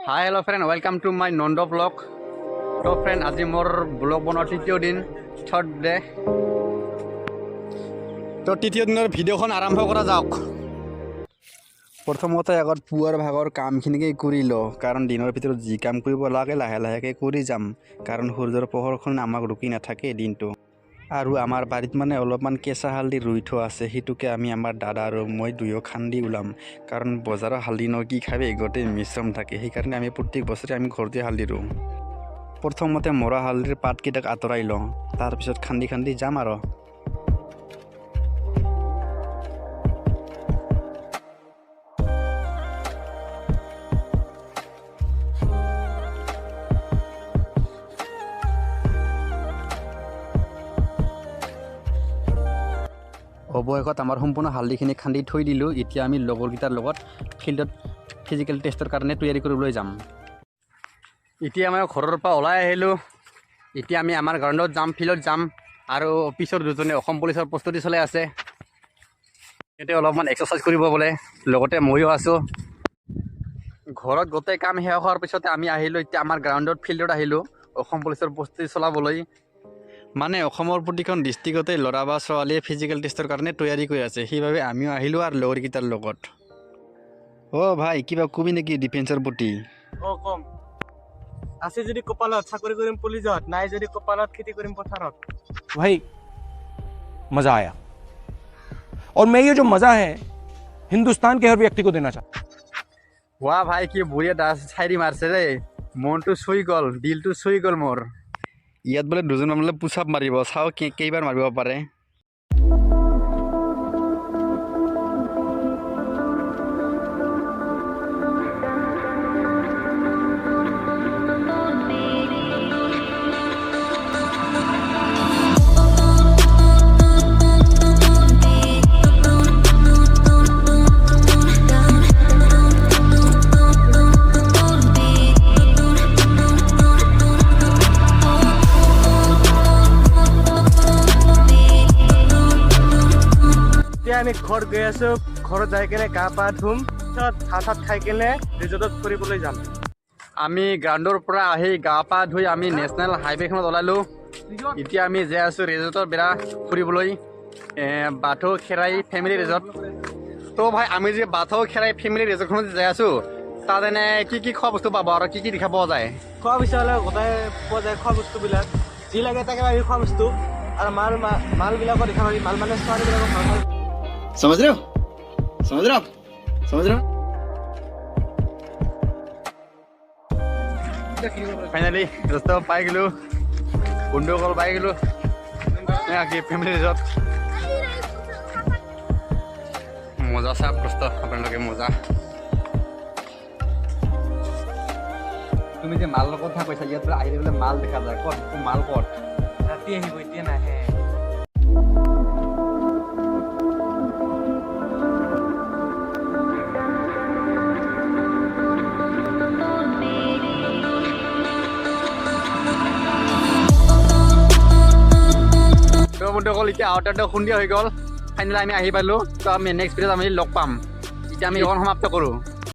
Hi, hello friend. Welcome to my Nando vlog. So friend, আজি মোৰ vlog বনোৱাৰ তৃতীয় দিন, third day. তো তৃতীয় দিনৰ ভিডিঅ'খন আৰম্ভ কৰা যাওক। প্ৰথমতে আগত পুৱাৰ ভাগৰ কামখিনিকে কৰি ল, কাৰণ দিনৰ ভিতৰত যি কাম কৰিব লাগে লাহে লাহেকৈ কৰি যাম, কাৰণ সূৰ্যৰ পোহৰখন আমাক ৰুকি নাথাকে দিনটো। আৰু আমাৰ বাৰীত মানে অলপমান কেঁচা হালধি ৰুই থোৱা আছে, সেইটোকে আমি আমাৰ দাদা আৰু মই দুয়ো খান্দি ওলাম, কাৰণ বজাৰৰ হালধি ন কি খাবে গোটেই মিশ্ৰণ থাকে, সেইকাৰণে আমি প্ৰত্যেক বছৰে আমি ঘৰতে হালধি ৰুওঁ। প্ৰথমতে মৰা হালধিৰ পাতকেইটাক আঁতৰাই লওঁ, তাৰপিছত খান্দি খান্দি যাম আৰু। অৱশেষত আমাৰ সম্পূৰ্ণ হালধিখিনি খান্দি থৈ দিলোঁ। এতিয়া আমি লগৰকেইটাৰ লগত ফিল্ডত ফিজিকেল টেষ্টৰ কাৰণে তৈয়াৰী কৰিবলৈ যাম। এতিয়া আমাৰ ঘৰৰ পৰা ওলাই আহিলোঁ। এতিয়া আমি আমাৰ গ্ৰাউণ্ডত যাম, ফিল্ডত যাম, আৰু অফিচৰ দুজনে অসম পুলিচৰ প্ৰস্তুতি চলাই আছে। সিহঁতে অলপমান এক্সাৰচাইজ কৰিব বোলে, লগতে ময়ো আছোঁ। ঘৰত গোটেই কাম শেষ হোৱাৰ পিছতে আমি আহিলোঁ এতিয়া আমাৰ গ্ৰাউণ্ডত ফিল্ডত আহিলোঁ অসম পুলিচৰ প্ৰস্তুতি চলাবলৈ। মানে অসমৰ প্ৰতিখন ডিষ্ট্ৰিক্টতে ল'ৰা বা ছোৱালীয়ে ফিজিকেল টেষ্টৰ কাৰণে তৈয়াৰী কৰি আছে, সেইবাবে আমিও আহিলোঁ আৰু লগৰকেইটাৰ লগত। ভাই কিবা কবি নেকি ডিফেন্সৰ প্ৰতি? কম আছে যদি কপালত চাকৰি কৰিম পুলিচত, নাই যদি কপালত খেতি কৰিম পথাৰত। भाई मजा आया और मैं ये जो मजा है हिंदुस्तान के हर व्यक्ति को देना चाहता हूं। ভাই কি বঢ়িয়া ডান্স চাইৰি মাৰছে দেই, মনটো চুই গ'ল, দিলটো চুই গ'ল মোৰ। ইয়াত বোলে দুজন বোলে পুচাপ মাৰিব, চাওঁ কেইবাৰ মাৰিব পাৰে। আমি ঘৰ গৈ আছো, ঘৰত যাই কেনে গা পা ধুম, ভাত চাত খাই কেনে ৰিজৰ্টত ফুৰিবলৈ যাম। আমি গ্ৰাউণ্ডৰ পৰা আহি গা পা ধুই আমি নেশ্যনেল হাইৱেখনত ওলালোঁ। এতিয়া আমি যাই আছোঁ ৰিজৰ্টৰ বেৰা ফুৰিবলৈ, বাথৌ খেৰাই ফেমিলি ৰিজৰ্ট। তো ভাই আমি যে বাথৌ খেৰাই ফেমিলি ৰিজৰ্টখনত যাই আছোঁ, তাত এনে কি খোৱা বস্তু পাব আৰু কি দেখা পোৱা যায়? খোৱা বিচাৰিলে গোটাই পোৱা যায় খোৱা বস্তুবিলাক, যি লাগে তাকে আমি খোৱা বস্তু, আৰু মালবিলাকো দেখা পাবি, মাল মানে ছোৱালীবিলাকক ভাল ভাল। समझ रहे हो? ফাইনালি দোস্ত পাই গ'লোঁ, বন্ধুসকল পাই গ'লোঁ কি ফেমিলি ৰিজৰ্ট। মজা চাওক দোস্ত, আপোনালোকে মজা। তুমি যে মালৰ কথা কৈছা, ইয়াত বোলে আহিলে বোলে মাল দেখা যায়, ক'ত মাল ক'ত? ৰাতি আহিব, এতিয়া নাহে। বন্ধুসকল এতিয়া আউটাৰটো সন্ধিয়া হৈ গ'ল, ফাইনেলি আমি আহি পালোঁ। তো আমি নেক্সট ভিডিঅ'ত আমি লগ পাম। এতিয়া আমি অকণ সমাপ্ত কৰোঁ।